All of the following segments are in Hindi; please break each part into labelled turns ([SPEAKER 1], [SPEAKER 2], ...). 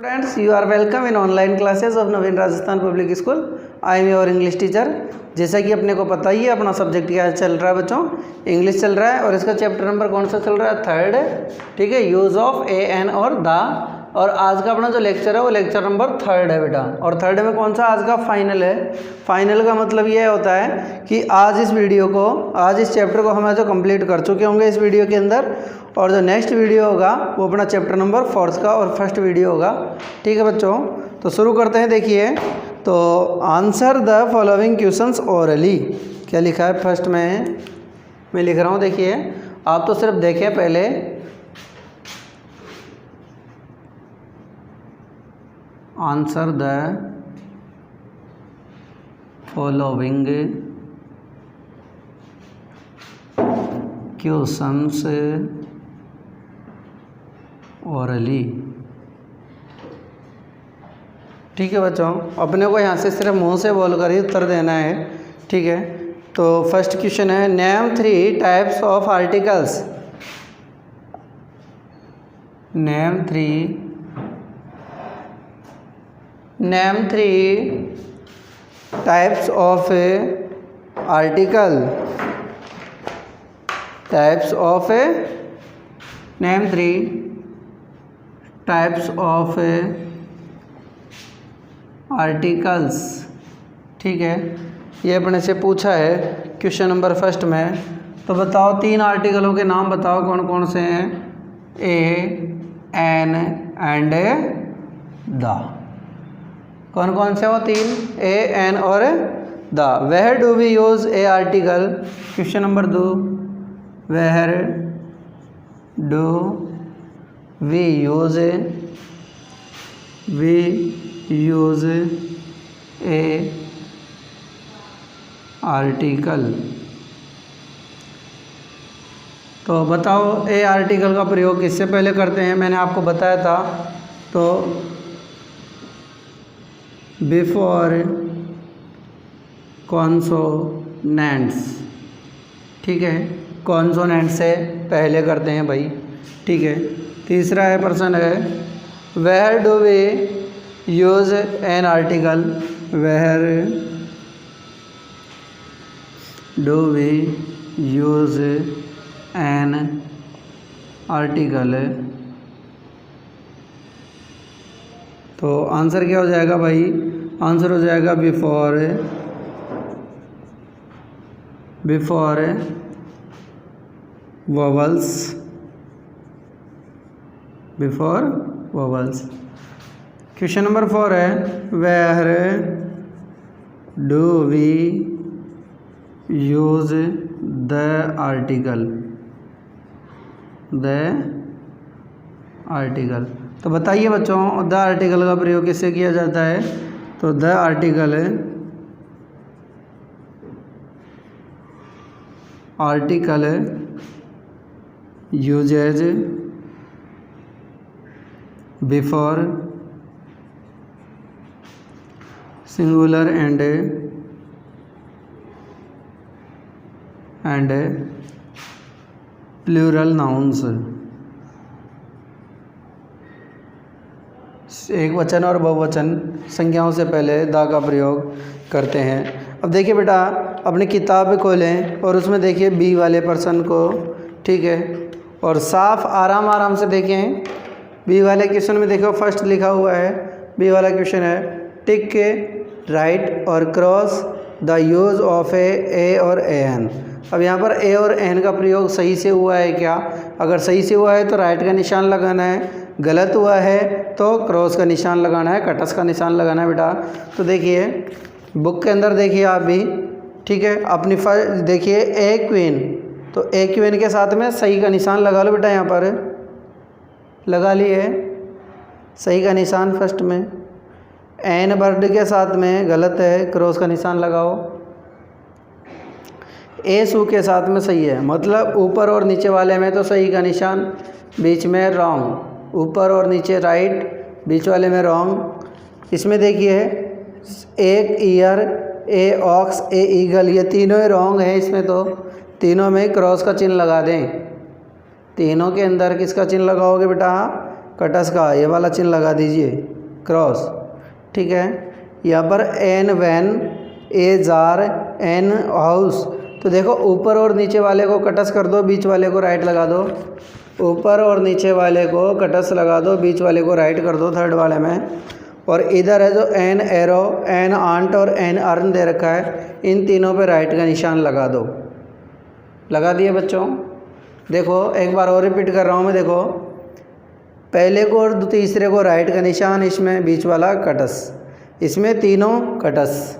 [SPEAKER 1] Friends, you are welcome in online classes of Naveen Rajasthan public school. I am your English teacher. जैसा कि अपने को पता ही है अपना सब्जेक्ट क्या चल रहा है बच्चों, इंग्लिश चल रहा है और इसका चैप्टर नंबर कौन सा चल रहा है, 3rd। ठीक है, यूज़ ऑफ ए एन और द। और आज का अपना जो लेक्चर है वो लेक्चर नंबर 3rd है बेटा। और 3rd में कौन सा आज का फाइनल है। फाइनल का मतलब ये होता है कि आज इस वीडियो को, आज इस चैप्टर को हम जो कंप्लीट कर चुके होंगे इस वीडियो के अंदर, और जो नेक्स्ट वीडियो होगा वो अपना चैप्टर नंबर 4 का और फर्स्ट वीडियो होगा। ठीक है बच्चों, तो शुरू करते हैं। देखिए, तो answer the following questions orally. क्या लिखा है फर्स्ट में, मैं लिख रहा हूँ। देखिए, आप तो सिर्फ देखें पहले। Answer the following questions orally. ठीक है बच्चों, अपने को यहाँ से सिर्फ मुंह से बोलकर ही उत्तर देना है। ठीक है, तो फर्स्ट क्वेश्चन है, name 3 types of articles. Name 3 types of article. Types of name 3 types of articles. ठीक है, ये अपने से पूछा है क्वेश्चन नंबर फर्स्ट में। तो बताओ 3 आर्टिकलों के नाम बताओ कौन कौन से हैं। A, an and the. कौन कौन से हो 3? ए, एन और the. Where do we use a article. Question number 2, where do we use a article. तो बताओ ए आर्टिकल का प्रयोग किससे पहले करते हैं। मैंने आपको बताया था, तो बिफोर कॉन्सोनेंट्स। ठीक है, कॉन्सोनेंट से पहले करते हैं भाई। ठीक है, तीसरा है प्रश्न है, where do we use an article. Where do we use an article. तो आंसर क्या हो जाएगा भाई, आंसर हो जाएगा before vowels. Before vowels. Question number 4 है, where do we use the article. तो बताइए बच्चों, द आर्टिकल का प्रयोग किससे किया जाता है। तो the article uses before singular and plural nouns. एक वचन और बहुवचन संज्ञाओं से पहले द का प्रयोग करते हैं। अब देखिए बेटा, अपनी किताब खोलें और उसमें देखिए बी वाले पर्सन को। ठीक है, और साफ आराम से देखें। बी वाले क्वेश्चन में देखो फर्स्ट लिखा हुआ है, बी वाला क्वेश्चन है, टिक के राइट और क्रॉस द यूज़ ऑफ ए और ए एन। अब यहाँ पर ए और एन का प्रयोग सही से हुआ है क्या। अगर सही से हुआ है तो राइट का निशान लगाना है, गलत हुआ है तो क्रॉस का निशान लगाना है, कटस का निशान लगाना है बेटा। तो देखिए बुक के अंदर देखिए आप भी। ठीक है, अपनी देखिए ए क्वीन, तो ए क्वीन के साथ में सही का निशान लगा लो बेटा। यहाँ पर लगा लिए सही का निशान फर्स्ट में। एन बर्ड के साथ में गलत है, क्रॉस का निशान लगाओ। ए सू के साथ में सही है, मतलब ऊपर और नीचे वाले में तो सही का निशान, बीच में रॉन्ग। ऊपर और नीचे राइट, बीच वाले में रॉन्ग। इसमें देखिए एक ईयर, ए ऑक्स, ए ईगल, ये तीनों ही रॉन्ग है। इसमें तो तीनों में क्रॉस का चिन्ह लगा दें। तीनों के अंदर किसका चिन्ह लगाओगे बेटा? कटस का, ये वाला चिन्ह लगा दीजिए। क्रॉस, ठीक है। यहाँ पर an van, a jar, an house. तो देखो ऊपर और नीचे वाले को कटस कर दो, बीच वाले को राइट लगा दो। ऊपर और नीचे वाले को कटस लगा दो, बीच वाले को राइट कर दो थर्ड वाले में। और इधर है जो एन एरो, एन आंट और एन अर्न दे रखा है, इन तीनों पे राइट का निशान लगा दो। लगा दिए बच्चों। देखो एक बार और रिपीट कर रहा हूँ मैं। देखो पहले को और तीसरे को राइट का निशान, इसमें बीच वाला कटस, इसमें तीनों कटस,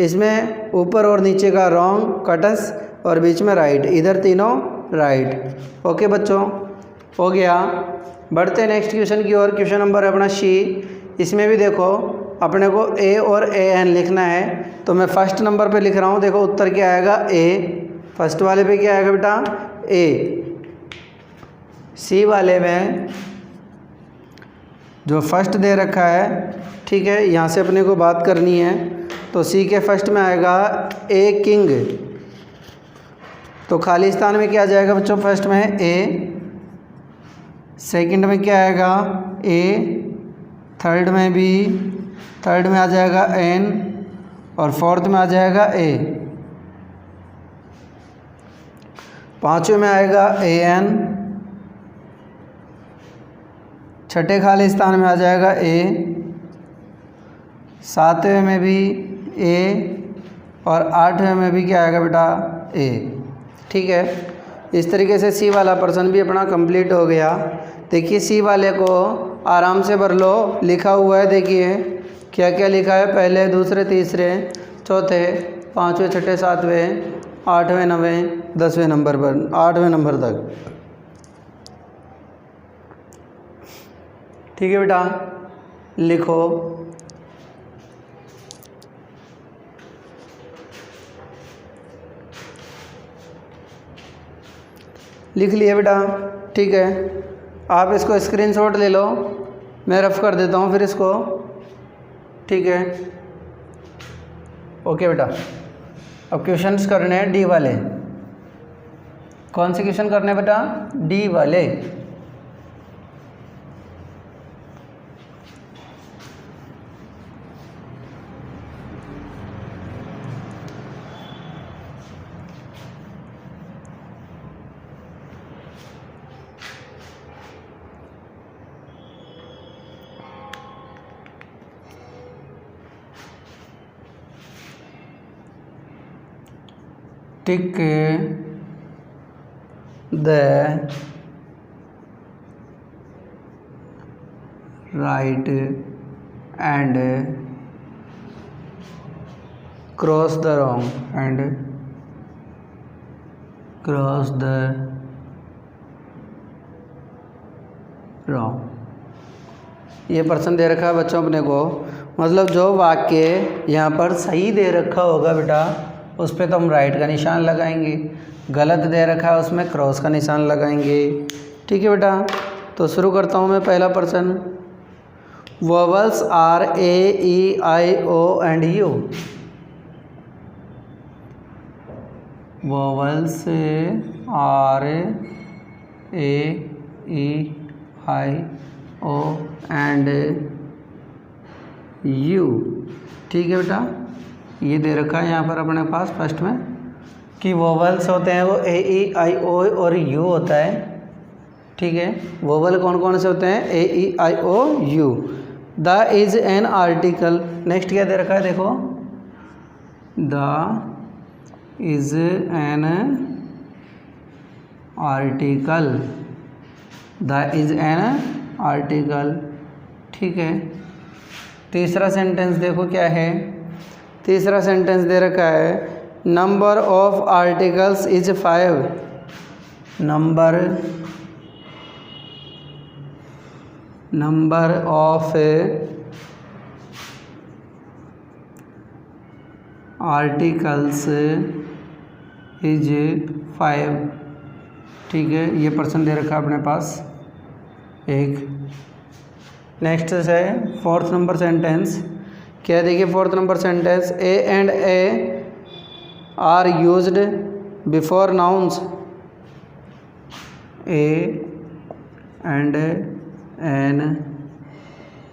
[SPEAKER 1] इसमें ऊपर और नीचे का रॉन्ग कटस और बीच में राइट, इधर तीनों राइट। ओके बच्चों, हो गया। बढ़ते हैं नेक्स्ट क्वेश्चन की ओर। क्वेश्चन नंबर है अपना सी। इसमें भी देखो अपने को ए और ए एन लिखना है। तो मैं फर्स्ट नंबर पे लिख रहा हूँ। देखो उत्तर क्या आएगा, ए। फर्स्ट वाले पे क्या आएगा बेटा, ए। सी वाले में जो फर्स्ट दे रखा है, ठीक है, यहाँ से अपने को बात करनी है। तो सी के फर्स्ट में आएगा ए किंग। तो खाली स्थान में क्या आ जाएगा बच्चों, फर्स्ट में है ए, सेकंड में क्या आएगा ए, थर्ड में भी, थर्ड में आ जाएगा एन और फोर्थ में आ जाएगा ए, पांचवें में आएगा ए एन, छठे खाली स्थान में आ जाएगा ए, सातवें में भी ए और आठवें में भी क्या आएगा बेटा, ए। ठीक है, इस तरीके से सी वाला पर्सन भी अपना कंप्लीट हो गया। देखिए सी वाले को आराम से भर लो, लिखा हुआ है, देखिए क्या क्या लिखा है, पहले दूसरे तीसरे चौथे पाँचवें छठे सातवें आठवें नवें 10वें नंबर पर, 8वें नंबर तक। ठीक है बेटा, लिखो। लिख लिए बेटा, ठीक है। आप इसको स्क्रीनशॉट ले लो, मैं रफ कर देता हूँ फिर इसको। ठीक है, ओके बेटा। अब क्वेश्चंस करने हैं डी वाले। कौन से क्वेश्चन करने हैं बेटा, डी वाले। Tick the right and cross the wrong and cross the wrong। ये पर्सन दे रखा है बच्चों अपने को, मतलब जो वाक्य यहाँ पर सही दे रखा होगा बेटा उस पर तो हम राइट का निशान लगाएंगे, गलत दे रखा है उसमें क्रॉस का निशान लगाएंगे। ठीक है बेटा, तो शुरू करता हूँ मैं। पहला person, vowels are A E I O and U. Vowels are A E I O and U. ठीक है बेटा, ये दे रखा है यहाँ पर अपने पास फर्स्ट में कि वोवल्स होते हैं वो ए ई आई ओ और यू होता है। ठीक है, वोवल कौन कौन से होते हैं, A E I O U. The is an article. Next क्या दे रखा है, देखो the is an article, the is an article. ठीक है, तीसरा सेंटेंस देखो क्या है। तीसरा सेंटेंस दे रखा है, number of articles is 5। Number of articles is 5। ठीक है, ये पर्सन दे रखा है अपने पास एक। नेक्स्ट है फोर्थ नंबर सेंटेंस। क्या देखिए fourth number sentence, a and a are used before nouns. A and an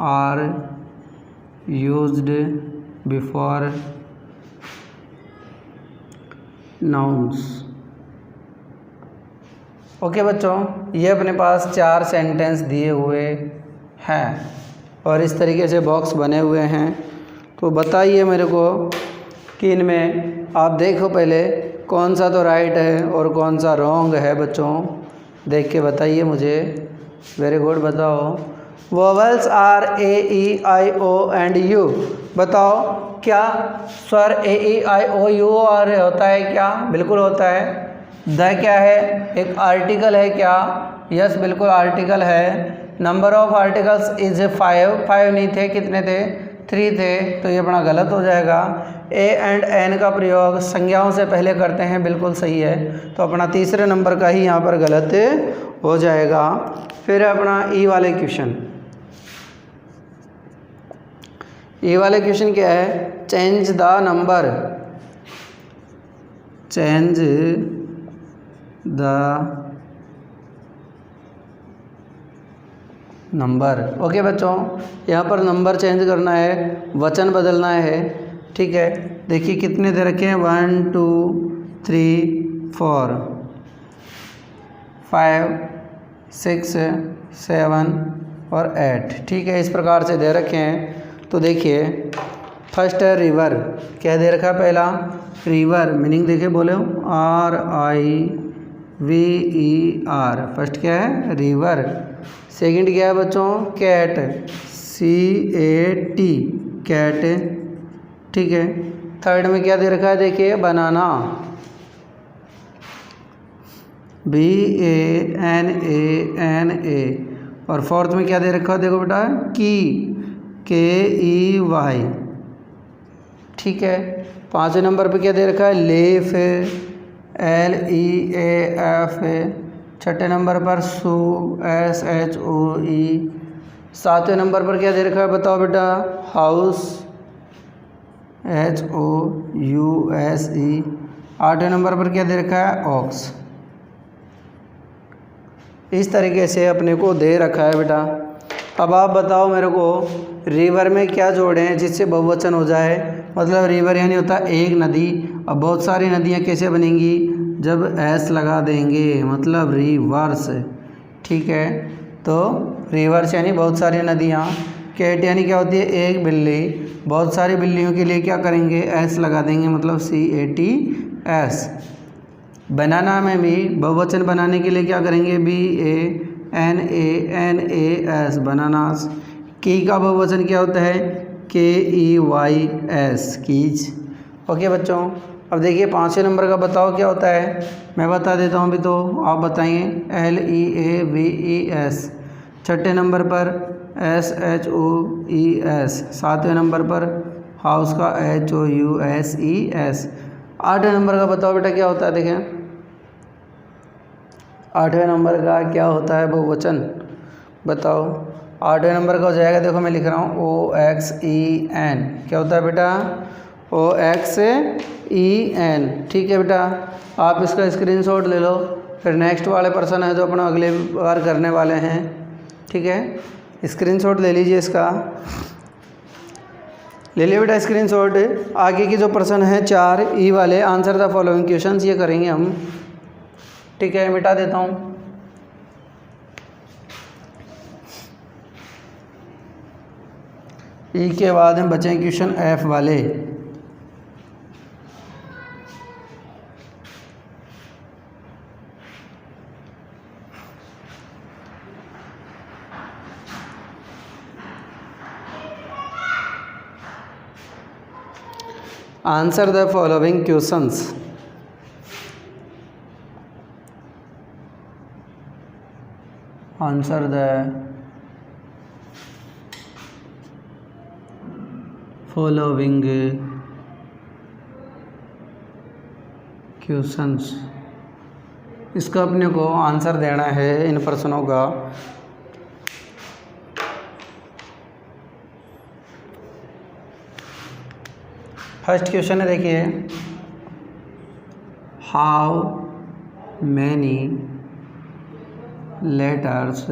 [SPEAKER 1] are used before nouns. Okay बच्चों, ये अपने पास 4 सेंटेंस दिए हुए हैं और इस तरीके से बॉक्स बने हुए हैं। तो बताइए मेरे को कि इनमें आप देखो पहले कौन सा तो राइट है और कौन सा रॉन्ग है। बच्चों देख के बताइए मुझे। वेरी गुड, बताओ। Vowels are A E I O and U. बताओ क्या स्वर ए ई आई ओ यू और होता है क्या? बिल्कुल होता है। द क्या है? एक आर्टिकल है क्या? यस बिल्कुल आर्टिकल है। नंबर ऑफ आर्टिकल्स इज 5 नहीं थे, कितने थे? 3 थे, तो ये अपना गलत हो जाएगा। ए एंड एन का प्रयोग संज्ञाओं से पहले करते हैं, बिल्कुल सही है, तो अपना तीसरे नंबर का ही यहाँ पर गलत हो जाएगा। फिर अपना ई वाले क्वेश्चन। ये वाले क्वेश्चन क्या है? Change the number, change the number. Okay बच्चों, यहाँ पर नंबर चेंज करना है, वचन बदलना है। ठीक है, देखिए कितने दे रखे हैं? 1 2 3 4 5 6 7 और 8। ठीक है, इस प्रकार से दे रखे हैं। तो देखिए फर्स्ट है रिवर। क्या दे रखा है? पहला रिवर, मीनिंग देखिए, बोले RIVER। फर्स्ट क्या है? रिवर। सेकंड क्या है बच्चों? Cat, CAT, cat. ठीक है, थर्ड में क्या दे रखा है? देखिए बनाना, BANANA। और फोर्थ में क्या दे रखा है? देखो बेटा, की, KEY। ठीक है, पाँचवें नंबर पे क्या दे रखा है? Left, LEAF। छठे नंबर पर सू, SHOE। सातवें नंबर पर क्या दे रखा है? बताओ बेटा, हाउस, HOUSE। आठवें नंबर पर क्या दे रखा है? ऑक्स। इस तरीके से अपने को दे रखा है बेटा। अब आप बताओ मेरे को, रिवर में क्या जोड़ें जिससे बहुवचन हो जाए? मतलब रिवर यानी होता है एक नदी। अब बहुत सारी नदियाँ कैसे बनेंगी? जब एस लगा देंगे, मतलब रिवर्स। ठीक है, तो रिवर्स यानी बहुत सारी नदियाँ। कैट यानी क्या होती है? एक बिल्ली। बहुत सारी बिल्लियों के लिए क्या करेंगे? एस लगा देंगे, मतलब CATS। बनाना में भी बहुवचन बनाने के लिए क्या करेंगे? BANANAS, bananas. की का बहुवचन क्या होता है? KEYS, keys. ओके बच्चों, अब देखिए पाँचवें नंबर का बताओ क्या होता है? मैं बता देता हूँ अभी, तो आप बताइए। LEAVES। छठे नंबर पर SHOES। सातवें नंबर पर हाउस का HOUSES। आठवें नंबर का बताओ बेटा क्या होता है? देखें आठवें नंबर का क्या होता है बहुवचन? बताओ। आठवें नंबर का हो जाएगा, देखो मैं लिख रहा हूँ OXEN। क्या होता है बेटा? OXEN। ठीक है बेटा, आप इसका स्क्रीनशॉट ले लो। फिर नेक्स्ट वाले पर्सन है जो अपना अगले बार करने वाले हैं। ठीक है, स्क्रीनशॉट ले लीजिए इसका। ले लिया बेटा स्क्रीनशॉट। आगे की जो प्रश्न है 4 ई वाले, आंसर द फॉलोइंग क्वेश्चंस, ये करेंगे हम। ठीक है, मिटा देता हूँ। ई के बाद हम बचे क्वेश्चन F वाले। Answer the following questions. Answer the following questions. इसका अपने को आंसर देना है इन प्रश्नों का। फर्स्ट क्वेश्चन है, देखिए, how many letters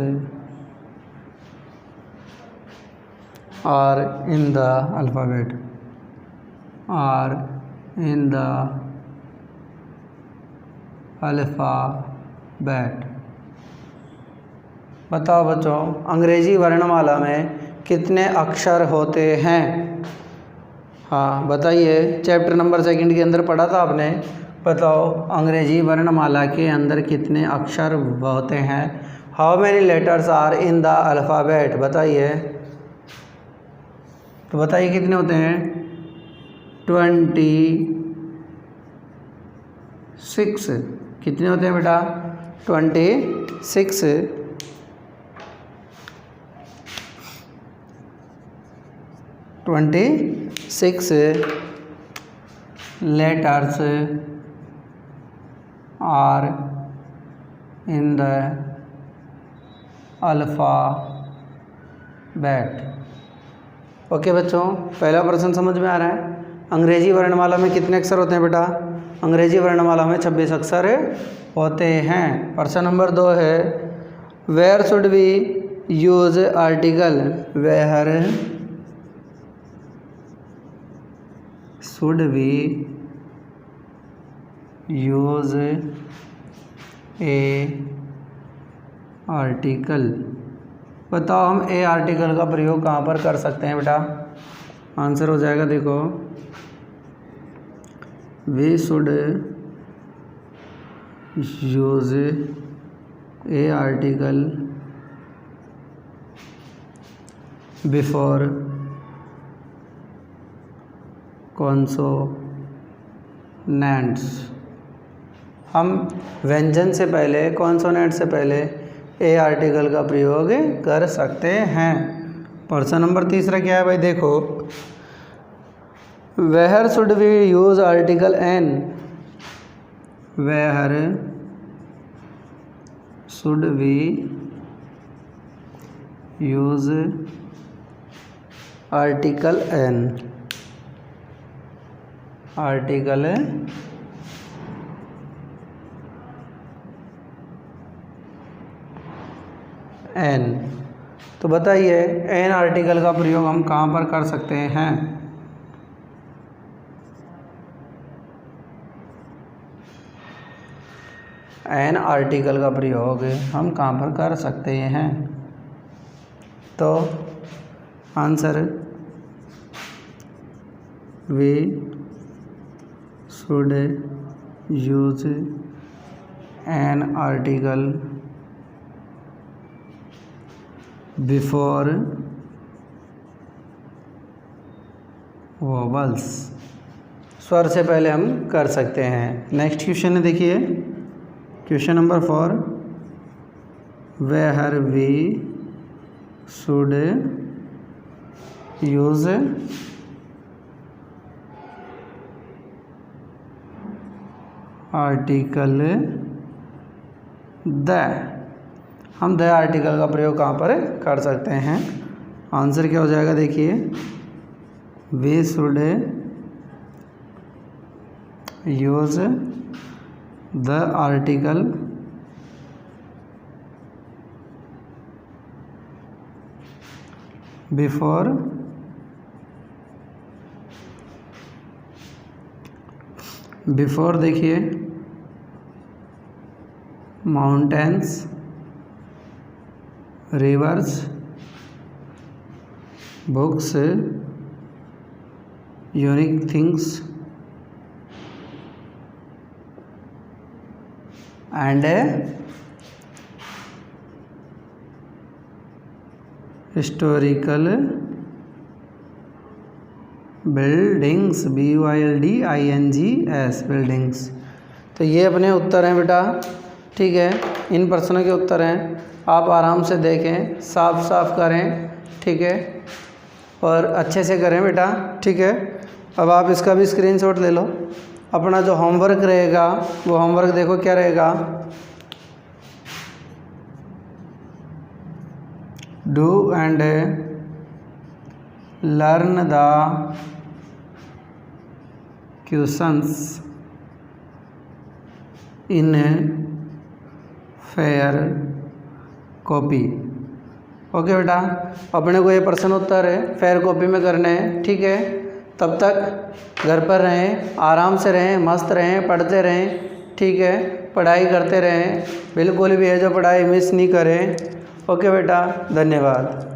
[SPEAKER 1] are in the alphabet, are in the alphabet। बताओ बच्चों, अंग्रेजी वर्णमाला में कितने अक्षर होते हैं? हाँ बताइए, चैप्टर नंबर 2 के अंदर पढ़ा था आपने। बताओ अंग्रेजी वर्णमाला के अंदर कितने अक्षर होते हैं? How many letters are in the alphabet? बताइए, तो बताइए कितने होते हैं? 26। कितने होते हैं बेटा? 26। 26 letters are in the alphabet। Okay बच्चों, पहला प्रश्न समझ में आ रहा है? अंग्रेजी वर्णमाला में कितने अक्षर होते हैं बेटा? अंग्रेजी वर्णमाला में 26 अक्षर होते हैं। प्रश्न नंबर 2 है, where should we use article? Where should we use a article? बताओ हम ए आर्टिकल का प्रयोग कहाँ पर कर सकते हैं बेटा? आंसर हो जाएगा, देखो, we should use a article before consonants. हम व्यंजन से पहले, कॉन्सोनेंट से पहले ए आर्टिकल का प्रयोग कर सकते हैं। प्रश्न नंबर 3 क्या है भाई? देखो, where should we use article an? Where should we use article an? Article an. तो बताइए एन आर्टिकल का प्रयोग हम कहाँ पर कर सकते हैं? एन आर्टिकल का प्रयोग हम कहाँ पर कर सकते हैं? तो answer, we should use an article before vowels। स्वर से पहले हम कर सकते हैं। नेक्स्ट क्वेश्चन है, देखिए question number 4, where we should use article the. हम द आर्टिकल का प्रयोग कहाँ पर कर सकते हैं? आंसर क्या हो जाएगा? देखिए, we should use the article before देखिए, mountains, rivers, books, unique things and historical buildings, BUILDINGS, buildings. तो ये अपने उत्तर हैं बेटा, ठीक है, इन प्रश्नों के उत्तर हैं। आप आराम से देखें, साफ साफ करें, ठीक है, और अच्छे से करें बेटा, ठीक है। अब आप इसका भी स्क्रीनशॉट ले लो। अपना जो होमवर्क रहेगा वो होमवर्क देखो क्या रहेगा, do and learn the questions in fair copy. Okay बेटा, अपने को ये प्रश्न उत्तर फेयर कॉपी में करने हैं, ठीक है। तब तक घर पर रहें, आराम से रहें, मस्त रहें, पढ़ते रहें, ठीक है, पढ़ाई करते रहें, बिल्कुल भी है जो पढ़ाई मिस नहीं करें। ओके बेटा, धन्यवाद।